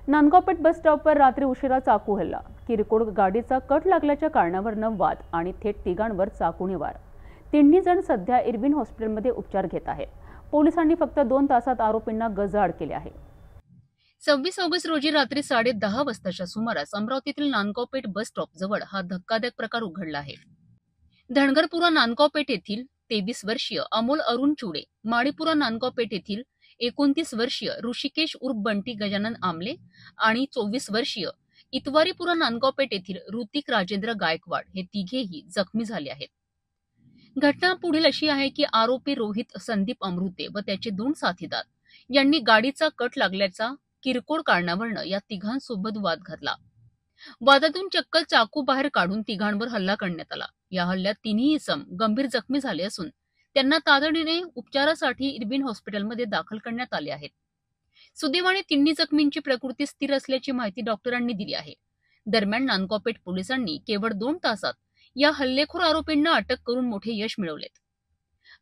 नांदगावपेठ बस स्टॉपवर रात्री उशिरा चाकू हल्ला, किरकोळ गाडीचा कट लागल्याच्या कारणावरून वाद आणि थेट तिघांवर चाकूने वार। तिन्ही जण सध्या इरविन हॉस्पिटलमध्ये उपचार घेत आहेत। पोलिसांनी फक्त 2 तासात आरोपींना गजाआड केले आहे। 26 ऑगस्ट रोजी रात्री 10:30 वाजताच्या सुमारास अमरावतीतील नांदगावपेठ बस स्टॉप जवळ हा धक्कादायक प्रकार उघडला आहे। धनगरपुरा नांदगावपेठ येथील 23 वर्षीय अमोल अरुण चुडे, माळीपुरा नांदगावपेठ येथील 29 वर्षीय ऋषिकेश उर्फ बंटी गजानन आमले आणि 24 वर्षीय इतवारीपुरा नांदगावपेठ येथील ऋतिक राजेंद्र गायकवाड हे तिघेही जखमी झाले आहेत। घटना पुढील अशी आहे की आरोपी रोहित संदीप अमृते व त्याचे 2 साथीदार यांनी गाडीचा कट लागल्याचा किरकोळ कारणावरून या तिघांसोबत वाद घातला। वादातून चक्क चाकू बाहेर काढून तिघांवर हल्ला करण्यात आला। या हल्ल्यात तिन्ही इसम गंभीर जखमी झाले असून त्यांना तातडीने उपचारासाठी इरविन हॉस्पिटलमध्ये दाखल करण्यात आले आहेत। सुदैवाने तिन्ही जखमींची प्रकृती स्थिर असल्याची माहिती डॉक्टरांनी दिली आहे। दरम्यान नांदगावपेठ पोलिसांनी केवळ 2 तासात या हल्लेखोर आरोपींना अटक करून मोठे यश मिळवलेत।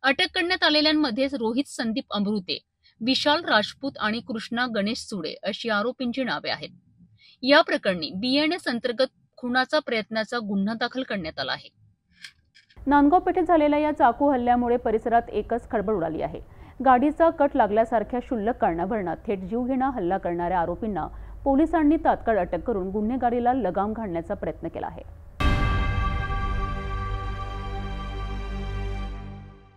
अटक करण्यात आलेल्यांमध्ये रोहित संदीप अमृते, विशाल राजपूत आणि कृष्णा गणेश चुडे अशी आरोपींची नावे आहेत। या प्रकरणी BNS अंतर्गत खुनाचा प्रयत्नाचा गुन्हा दाखल करण्यात आला आहे। नांदगावपेठेत झालेल्या या चाकू हल्ल्यामुळे परिसरात एकच खळबळ उडाली आहे। गाडीचा कट लागल्यासारख्या क्षुल्लक कारणावरून थेट जीवघेणा हल्ला करणाऱ्या आरोपींना पोलिसांनी तात्काळ अटक करून गुन्हेगारीला लगाम घालण्याचा प्रयत्न केला आहे।